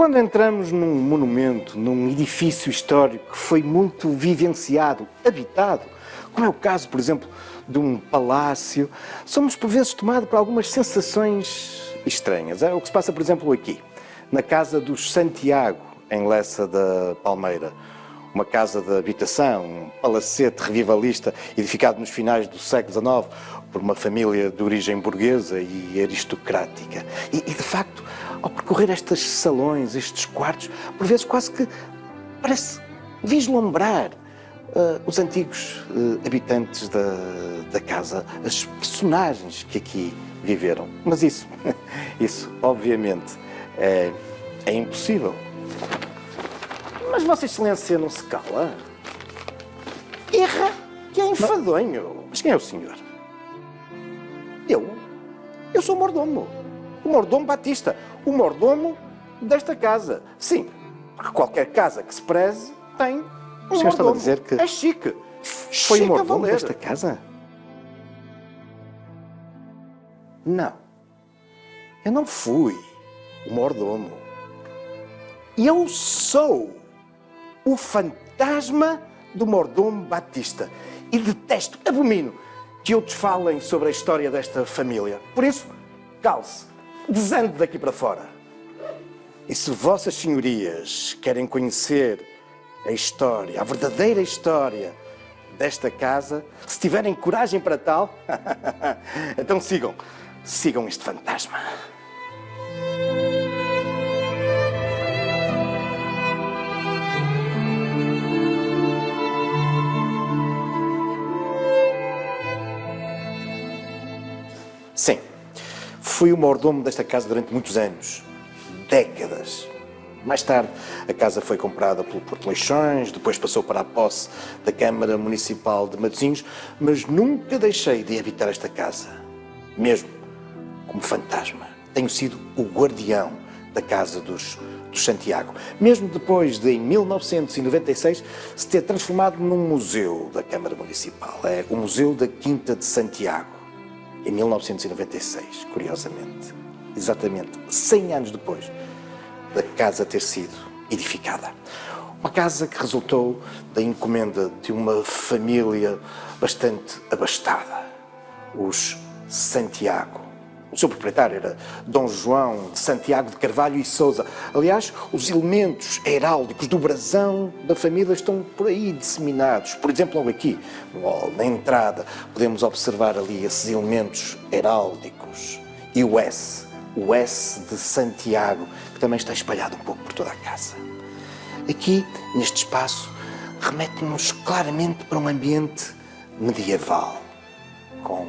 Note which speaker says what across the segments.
Speaker 1: Quando entramos num monumento, num edifício histórico que foi muito vivenciado, habitado, como é o caso, por exemplo, de um palácio, somos por vezes tomados por algumas sensações estranhas. É o que se passa, por exemplo, aqui, na casa dos Santiago, em Lessa da Palmeira. Uma casa de habitação, um palacete revivalista, edificado nos finais do século XIX por uma família de origem burguesa e aristocrática. E de facto, ao percorrer estes salões, estes quartos, por vezes quase que parece vislumbrar os antigos habitantes da casa, as personagens que aqui viveram. Mas isso obviamente é impossível. Mas Vossa Excelência não se cala? Erra, que é enfadonho. Mas quem é o senhor? Eu sou o mordomo. O mordomo Batista. O mordomo desta casa. Sim, porque qualquer casa que se preze tem um mordomo. O senhor estava a dizer que... É chique. Foi o mordomo desta casa? Não. Eu não fui o mordomo. Eu sou o fantasma do mordomo Batista. E detesto, abomino, que outros falem sobre a história desta família. Por isso, cale-se, desande daqui para fora. E se vossas senhorias querem conhecer a história, a verdadeira história desta casa, se tiverem coragem para tal, então sigam este fantasma. Sim, fui o mordomo desta casa durante muitos anos, décadas. Mais tarde, a casa foi comprada pelo Porto Leixões, depois passou para a posse da Câmara Municipal de Matosinhos, mas nunca deixei de habitar esta casa, mesmo como fantasma. Tenho sido o guardião da casa dos Santiago, mesmo depois de, em 1996, se ter transformado num museu da Câmara Municipal. É o Museu da Quinta de Santiago. Em 1996, curiosamente, exatamente 100 anos depois da casa ter sido edificada. Uma casa que resultou da encomenda de uma família bastante abastada, os Santiago. O seu proprietário era Dom João de Santiago de Carvalho e Sousa. Aliás, os elementos heráldicos do brasão da família estão por aí disseminados. Por exemplo, logo aqui, no hall, na entrada, podemos observar ali esses elementos heráldicos. E o S de Santiago, que também está espalhado um pouco por toda a casa. Aqui, neste espaço, remete-nos claramente para um ambiente medieval, com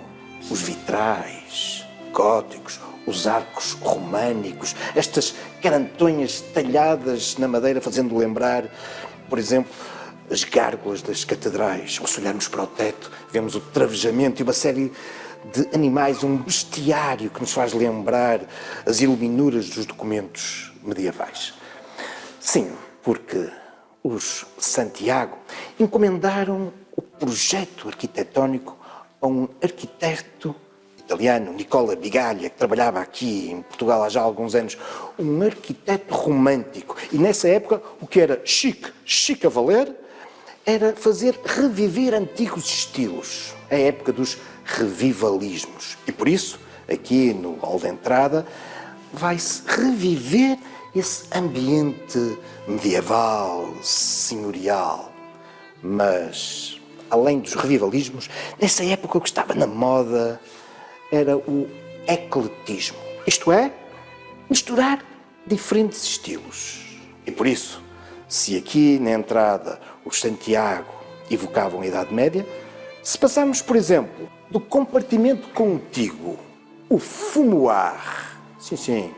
Speaker 1: os vitrais góticos, os arcos românicos, estas carantonhas talhadas na madeira, fazendo lembrar, por exemplo, as gárgulas das catedrais. Ou se olharmos para o teto, vemos o travejamento e uma série de animais, um bestiário que nos faz lembrar as iluminuras dos documentos medievais. Sim, porque os Santiago encomendaram o projeto arquitetónico a um arquiteto italiano, Nicola Bigaglia, que trabalhava aqui em Portugal há já alguns anos, um arquiteto romântico. E nessa época, o que era chique a valer, era fazer reviver antigos estilos, a época dos revivalismos. E por isso, aqui no hall de entrada, vai-se reviver esse ambiente medieval, senhorial. Mas, além dos revivalismos, nessa época o que estava na moda era o ecletismo, isto é, misturar diferentes estilos. E por isso, se aqui na entrada os Santiago evocavam a Idade Média, se passarmos, por exemplo, do compartimento contíguo, o fumoir, sim,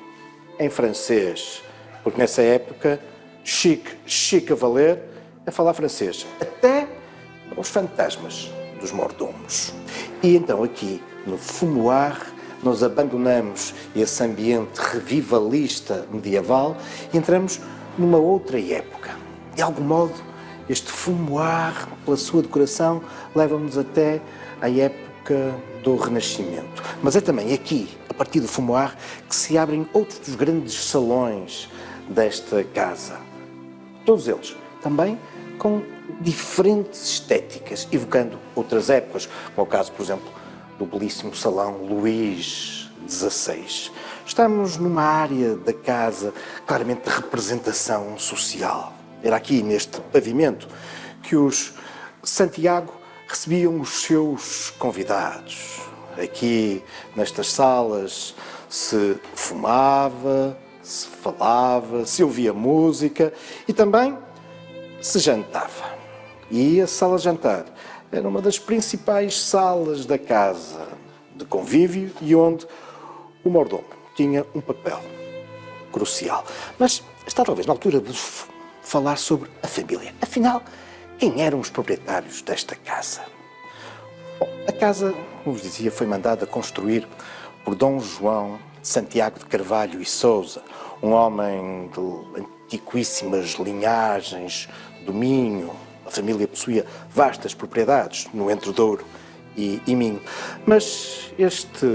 Speaker 1: em francês, porque nessa época, chique a valer, a falar francês, até para os fantasmas dos mordomos. E então aqui, no fumoir, nós abandonamos esse ambiente revivalista medieval e entramos numa outra época. De algum modo, este fumoir, pela sua decoração, leva-nos até à época do Renascimento. Mas é também aqui, a partir do fumoir, que se abrem outros dos grandes salões desta casa. Todos eles também com diferentes estéticas, evocando outras épocas, como é o caso, por exemplo, do belíssimo Salão Luís XVI. Estamos numa área da casa claramente de representação social. Era aqui, neste pavimento, que os Santiago recebiam os seus convidados. Aqui, nestas salas, se fumava, se falava, se ouvia música e também se jantava. E a sala de jantar era uma das principais salas da casa de convívio e onde o mordomo tinha um papel crucial. Mas está talvez na altura de falar sobre a família. Afinal, quem eram os proprietários desta casa? Bom, a casa, como vos dizia, foi mandada construir por Dom João de Santiago de Carvalho e Sousa, um homem de antiquíssimas linhagens do Minho. A família possuía vastas propriedades no Entredouro e Minho. Mas este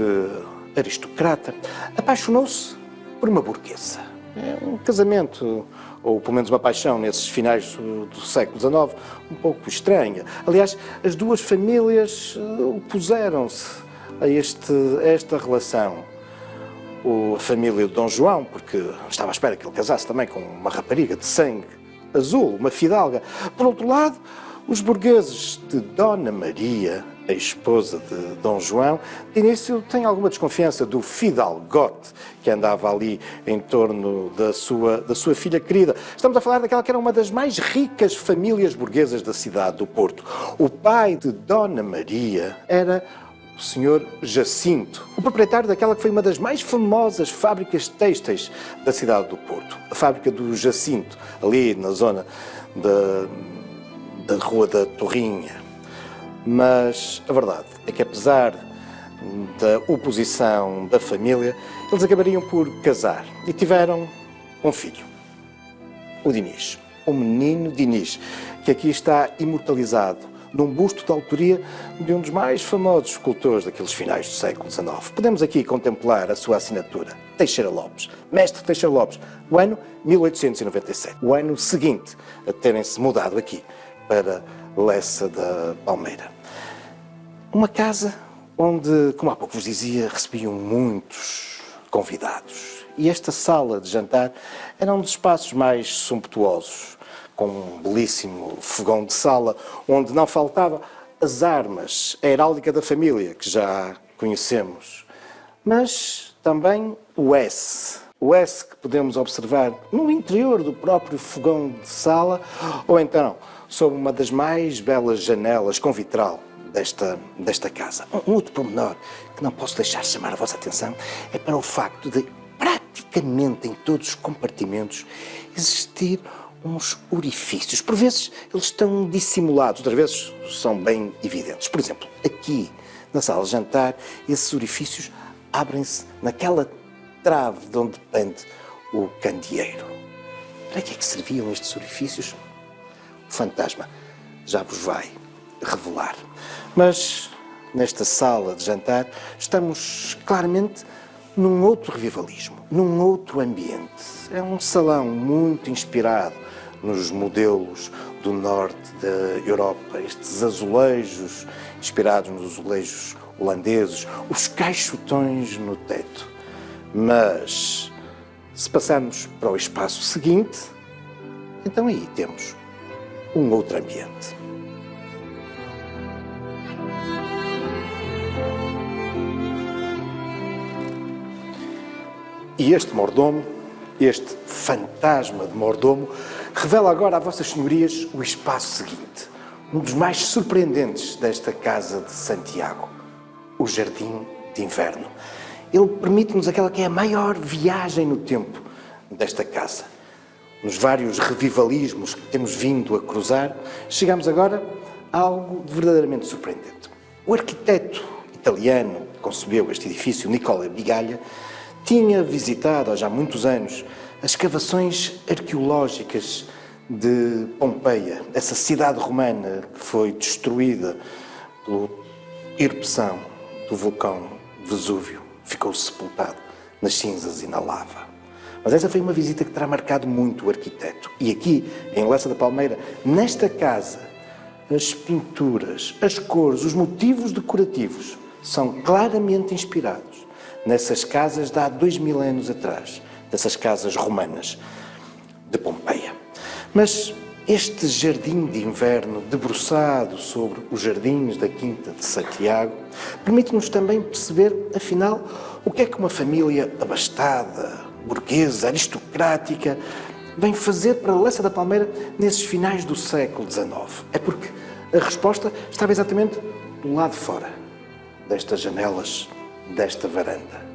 Speaker 1: aristocrata apaixonou-se por uma burguesa. É um casamento, ou pelo menos uma paixão, nesses finais do século XIX, um pouco estranha. Aliás, as duas famílias opuseram-se a esta relação. A família de Dom João, porque estava à espera que ele casasse também com uma rapariga de sangue azul, uma fidalga. Por outro lado, os burgueses de Dona Maria, a esposa de Dom João, de início têm alguma desconfiança do fidalgote que andava ali em torno da sua filha querida. Estamos a falar daquela que era uma das mais ricas famílias burguesas da cidade do Porto. O pai de Dona Maria era o Sr. Jacinto, o proprietário daquela que foi uma das mais famosas fábricas têxteis da cidade do Porto, a fábrica do Jacinto, ali na zona da Rua da Torrinha. Mas a verdade é que, apesar da oposição da família, eles acabariam por casar e tiveram um filho, o Dinis, o menino Dinis, que aqui está imortalizado num busto de autoria de um dos mais famosos escultores daqueles finais do século XIX. Podemos aqui contemplar a sua assinatura, Teixeira Lopes, Mestre Teixeira Lopes, o ano 1897, o ano seguinte a terem-se mudado aqui para Lessa da Palmeira. Uma casa onde, como há pouco vos dizia, recebiam muitos convidados. E esta sala de jantar era um dos espaços mais sumptuosos, com um belíssimo fogão de sala, onde não faltava as armas, a heráldica da família, que já conhecemos, mas também o S. O S que podemos observar no interior do próprio fogão de sala, ou então sob uma das mais belas janelas com vitral desta casa. Um outro pormenor que não posso deixar de chamar a vossa atenção é para o facto de, praticamente em todos os compartimentos, existir uns orifícios. Por vezes eles estão dissimulados, outras vezes são bem evidentes. Por exemplo, aqui na sala de jantar, esses orifícios abrem-se naquela trave de onde pende o candeeiro. Para que é que serviam estes orifícios? O fantasma já vos vai revelar. Mas nesta sala de jantar estamos claramente num outro revivalismo, num outro ambiente. É um salão muito inspirado nos modelos do norte da Europa, estes azulejos inspirados nos azulejos holandeses, os caixotões no teto. Mas, se passarmos para o espaço seguinte, então aí temos um outro ambiente. E este mordomo, este fantasma de mordomo, revela agora a vossas senhorias o espaço seguinte, um dos mais surpreendentes desta casa de Santiago, o Jardim de Inverno. Ele permite-nos aquela que é a maior viagem no tempo desta casa. Nos vários revivalismos que temos vindo a cruzar, chegamos agora a algo verdadeiramente surpreendente. O arquiteto italiano que concebeu este edifício, Nicola Bigaglia, tinha visitado há já muitos anos as escavações arqueológicas de Pompeia, essa cidade romana que foi destruída pela erupção do vulcão Vesúvio, ficou sepultado nas cinzas e na lava. Mas essa foi uma visita que terá marcado muito o arquiteto. E aqui, em Lessa da Palmeira, nesta casa, as pinturas, as cores, os motivos decorativos são claramente inspirados nessas casas de há 2000 anos atrás, dessas casas romanas de Pompeia. Mas este jardim de inverno, debruçado sobre os jardins da Quinta de Santiago, permite-nos também perceber, afinal, o que é que uma família abastada, burguesa, aristocrática, vem fazer para Lessa da Palmeira nesses finais do século XIX. É porque a resposta estava exatamente do lado de fora destas janelas, desta varanda.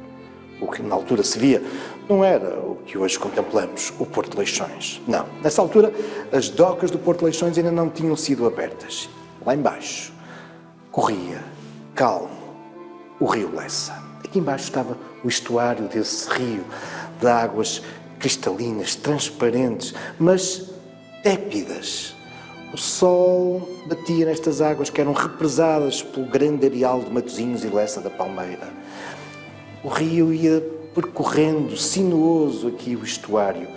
Speaker 1: O que na altura se via não era o que hoje contemplamos, o Porto de Leixões. Não. Nessa altura, as docas do Porto de Leixões ainda não tinham sido abertas. Lá embaixo, corria, calmo, o rio Lessa. Aqui embaixo estava o estuário desse rio, de águas cristalinas, transparentes, mas tépidas. O sol batia nestas águas que eram represadas pelo grande areal de Matosinhos e Lessa da Palmeira. O rio ia percorrendo sinuoso aqui o estuário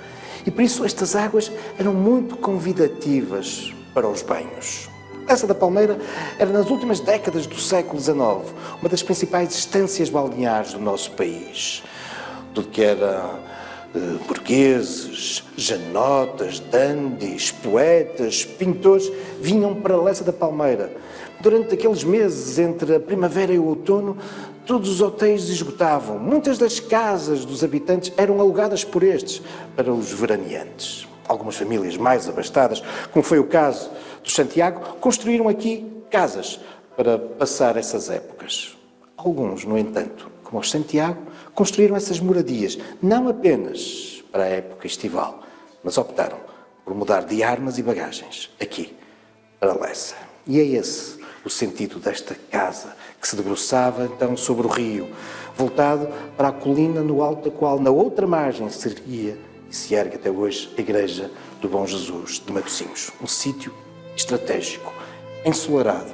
Speaker 1: e por isso estas águas eram muito convidativas para os banhos. Lessa da Palmeira era nas últimas décadas do século XIX uma das principais estâncias balneares do nosso país. Tudo que era burgueses, janotas, dandys, poetas, pintores vinham para Lessa da Palmeira. Durante aqueles meses entre a primavera e o outono, todos os hotéis esgotavam. Muitas das casas dos habitantes eram alugadas por estes para os veraneantes. Algumas famílias mais abastadas, como foi o caso do Santiago, construíram aqui casas para passar essas épocas. Alguns, no entanto, como os Santiago, construíram essas moradias, não apenas para a época estival, mas optaram por mudar de armas e bagagens, aqui, para Lessa. E é esse o sentido desta casa, que se debruçava então sobre o rio, voltado para a colina no alto da qual, na outra margem, se erguia e se ergue até hoje a Igreja do Bom Jesus de Matosinhos. Um sítio estratégico, ensolarado,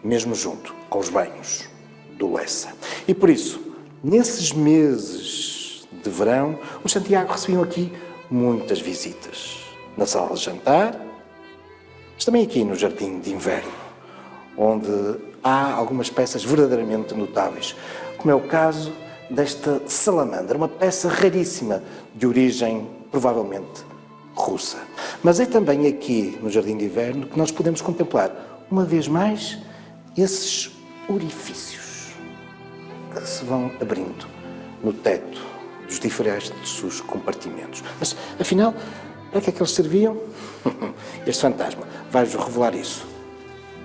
Speaker 1: mesmo junto aos banhos do Lessa. E por isso, nesses meses de verão, os Santiago recebiam aqui muitas visitas. Na sala de jantar, mas também aqui no jardim de inverno, onde há algumas peças verdadeiramente notáveis, como é o caso desta salamandra, uma peça raríssima de origem provavelmente russa. Mas é também aqui no jardim de inverno que nós podemos contemplar, uma vez mais, esses orifícios que se vão abrindo no teto dos diferentes compartimentos. Mas, afinal, para que é que eles serviam? Este fantasma vai-vos revelar isso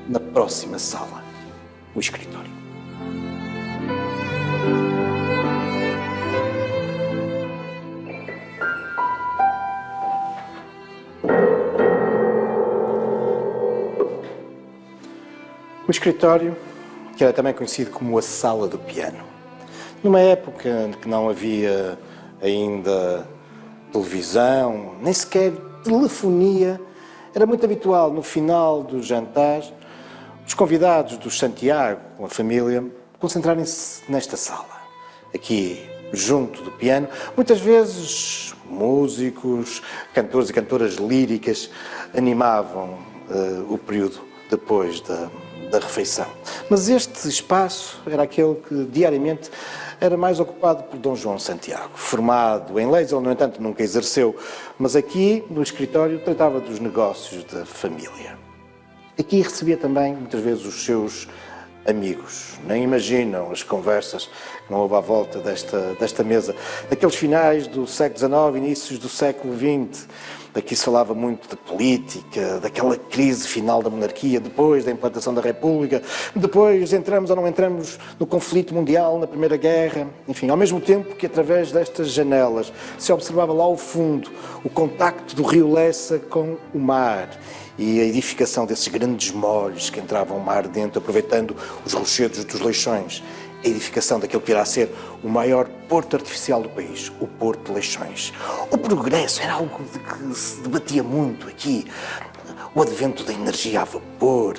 Speaker 1: na próxima sala, o escritório. O escritório, que era também conhecido como a sala do piano. Numa época em que não havia ainda televisão, nem sequer telefonia, era muito habitual no final do jantar os convidados do Santiago, com a família, concentrarem-se nesta sala, aqui junto do piano. Muitas vezes músicos, cantores e cantoras líricas animavam o período depois da refeição. Mas este espaço era aquele que diariamente era mais ocupado por Dom João Santiago. Formado em leis, ele, no entanto, nunca exerceu, mas aqui, no escritório, tratava dos negócios da família. Aqui recebia também, muitas vezes, os seus amigos. Nem imaginam as conversas que não houve à volta desta mesa. Daqueles finais do século XIX, inícios do século XX, aqui se falava muito de política, daquela crise final da monarquia, depois da implantação da República, depois entramos ou não entramos no conflito mundial, na Primeira Guerra, enfim, ao mesmo tempo que através destas janelas se observava lá ao fundo o contacto do rio Lessa com o mar e a edificação desses grandes molhos que entravam o mar dentro, aproveitando os rochedos dos Leixões. A edificação daquele que irá ser o maior porto artificial do país, o Porto de Leixões. O progresso era algo de que se debatia muito aqui. O advento da energia a vapor,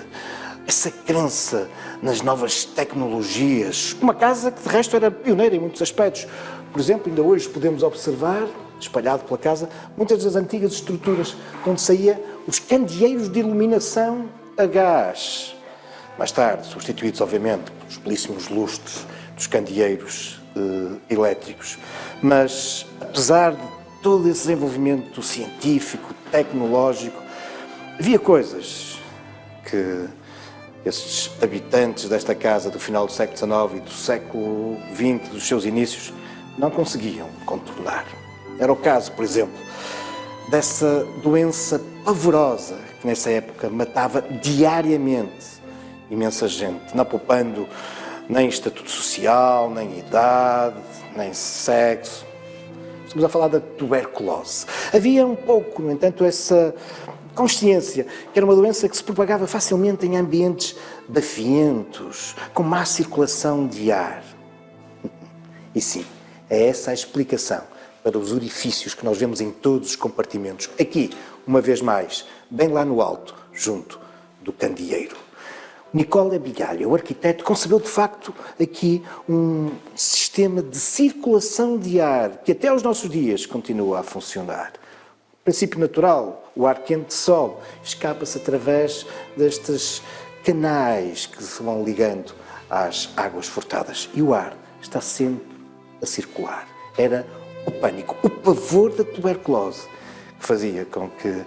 Speaker 1: essa crença nas novas tecnologias. Uma casa que, de resto, era pioneira em muitos aspectos. Por exemplo, ainda hoje podemos observar, espalhado pela casa, muitas das antigas estruturas de onde saía os candeeiros de iluminação a gás. Mais tarde, substituídos, obviamente, pelos belíssimos lustres dos candeeiros elétricos. Mas, apesar de todo esse desenvolvimento científico, tecnológico, havia coisas que esses habitantes desta casa do final do século XIX e do século XX, dos seus inícios, não conseguiam contornar. Era o caso, por exemplo, dessa doença pavorosa que nessa época matava diariamente imensa gente, não poupando nem estatuto social, nem idade, nem sexo. Estamos a falar da tuberculose. Havia um pouco, no entanto, essa consciência que era uma doença que se propagava facilmente em ambientes bafientos, com má circulação de ar. E sim, é essa a explicação para os orifícios que nós vemos em todos os compartimentos. Aqui, uma vez mais, bem lá no alto, junto do candeeiro. Nicola Bigalha, o arquiteto, concebeu de facto aqui um sistema de circulação de ar que até aos nossos dias continua a funcionar. O princípio natural, o ar quente sobe, escapa-se através destes canais que se vão ligando às águas furtadas e o ar está sempre a circular. Era o pânico, o pavor da tuberculose que fazia com que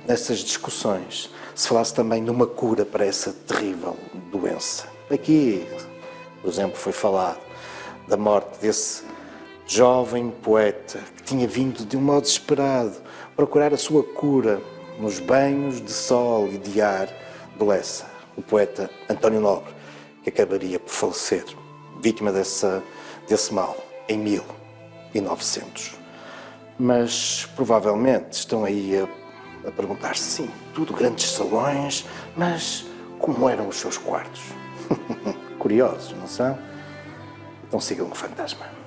Speaker 1: nessas discussões se falasse também numa cura para essa terrível doença. Aqui, por exemplo, foi falado da morte desse jovem poeta que tinha vindo de um modo desesperado procurar a sua cura nos banhos de sol e de ar de Lessa, o poeta António Nobre, que acabaria por falecer, vítima desse mal, em 1900. Mas provavelmente estão aí a perguntar-se, sim, tudo grandes salões, mas como eram os seus quartos? Curiosos, não são? Então sigam o fantasma.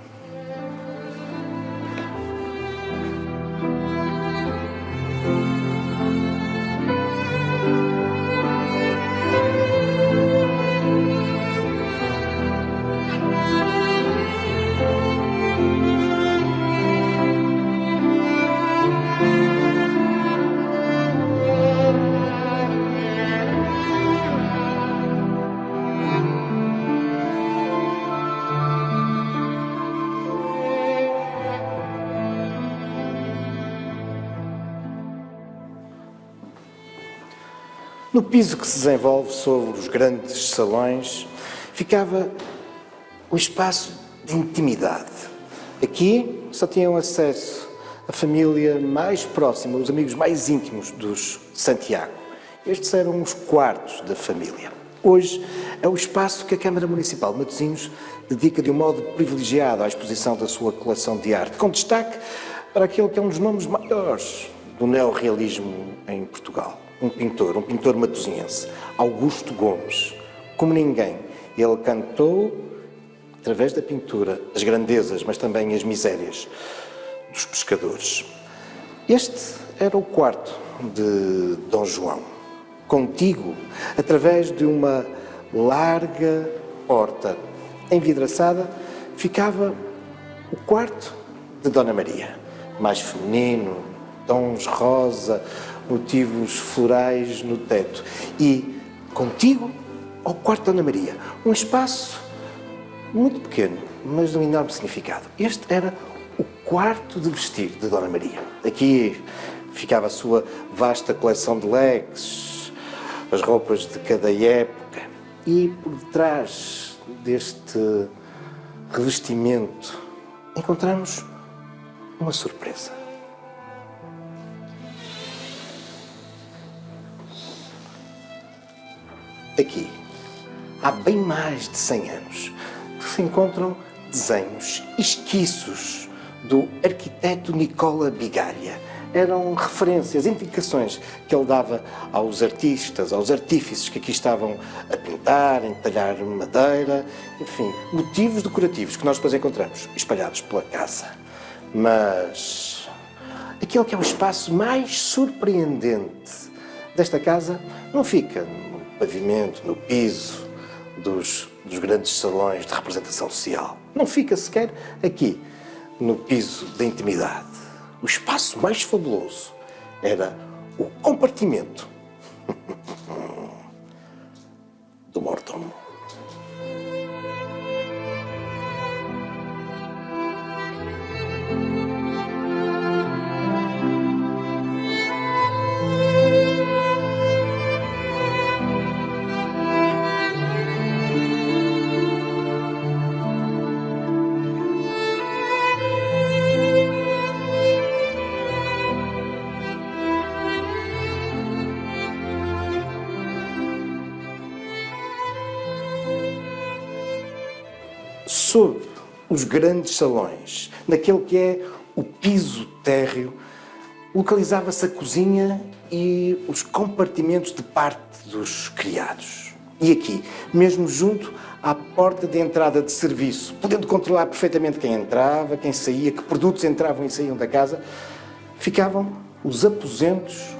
Speaker 1: No piso que se desenvolve sobre os grandes salões, ficava o espaço de intimidade. Aqui só tinham acesso a família mais próxima, os amigos mais íntimos dos Santiago. Estes eram os quartos da família. Hoje é o espaço que a Câmara Municipal de Matosinhos dedica de um modo privilegiado à exposição da sua coleção de arte, com destaque para aquele que é um dos nomes maiores do neorrealismo em Portugal. Um pintor matosinhense, Augusto Gomes. Como ninguém, ele cantou, através da pintura, as grandezas, mas também as misérias dos pescadores. Este era o quarto de Dom João. Contíguo, através de uma larga porta envidraçada, ficava o quarto de Dona Maria. Mais feminino, tons rosa, motivos florais no teto. E contíguo ao quarto de Dona Maria. Um espaço muito pequeno, mas de um enorme significado. Este era o quarto de vestir de Dona Maria. Aqui ficava a sua vasta coleção de leques, as roupas de cada época. E por detrás deste revestimento encontramos uma surpresa. Aqui, há bem mais de 100 anos, que se encontram desenhos, esquiços do arquiteto Nicola Bigalha. Eram referências, indicações que ele dava aos artistas, aos artífices que aqui estavam a pintar, a entalhar madeira, enfim, motivos decorativos que nós depois encontramos espalhados pela casa. Mas aquele que é o espaço mais surpreendente desta casa não fica no pavimento, no piso dos dos grandes salões de representação social. Não fica sequer aqui, no piso da intimidade. O espaço mais fabuloso era o compartimento do mordomo. Sob os grandes salões, naquele que é o piso térreo, localizava-se a cozinha e os compartimentos de parte dos criados. E aqui, mesmo junto à porta de entrada de serviço, podendo controlar perfeitamente quem entrava, quem saía, que produtos entravam e saíam da casa, ficavam os aposentos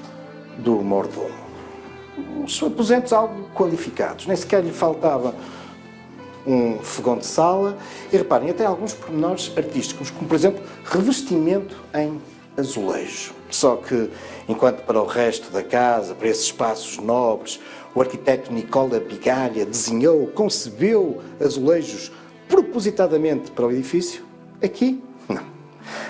Speaker 1: do mordomo. Os aposentos algo qualificados, nem sequer lhe faltava um fogão de sala e, reparem, até alguns pormenores artísticos, como, por exemplo, revestimento em azulejo. Só que, enquanto para o resto da casa, para esses espaços nobres, o arquiteto Nicola Bigalha desenhou, concebeu azulejos propositadamente para o edifício, aqui, não.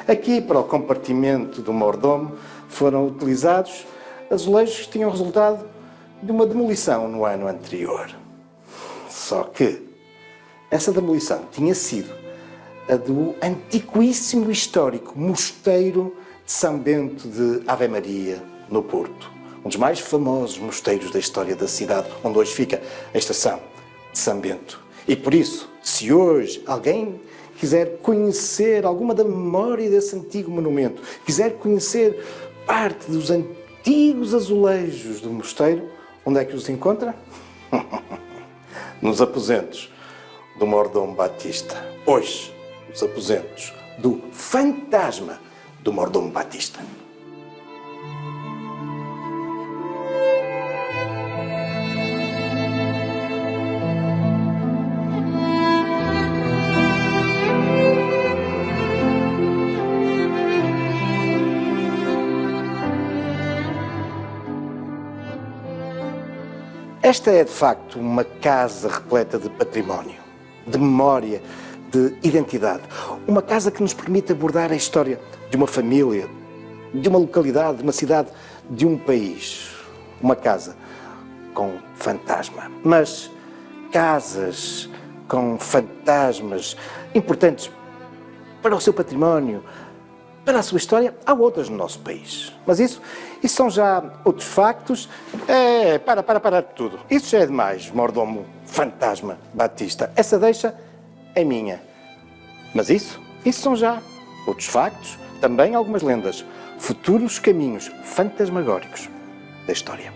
Speaker 1: Aqui, para o compartimento do mordomo, foram utilizados azulejos que tinham resultado de uma demolição no ano anterior. Só que essa demolição tinha sido a do antiquíssimo e histórico mosteiro de São Bento de Ave Maria, no Porto. Um dos mais famosos mosteiros da história da cidade, onde hoje fica a estação de São Bento. E por isso, se hoje alguém quiser conhecer alguma da memória desse antigo monumento, quiser conhecer parte dos antigos azulejos do mosteiro, onde é que os encontra? Nos aposentos do mordomo Batista. Hoje, os aposentos do fantasma do mordomo Batista. Esta é, de facto, uma casa repleta de património, de memória, de identidade. Uma casa que nos permite abordar a história de uma família, de uma localidade, de uma cidade, de um país. Uma casa com fantasma. Mas casas com fantasmas importantes para o seu património, para a sua história, há outras no nosso país. Mas isso são já outros factos. Para tudo. Isso já é demais, mordomo fantasma Batista. Essa deixa é minha. Mas isso são já outros factos, também algumas lendas, futuros caminhos fantasmagóricos da história.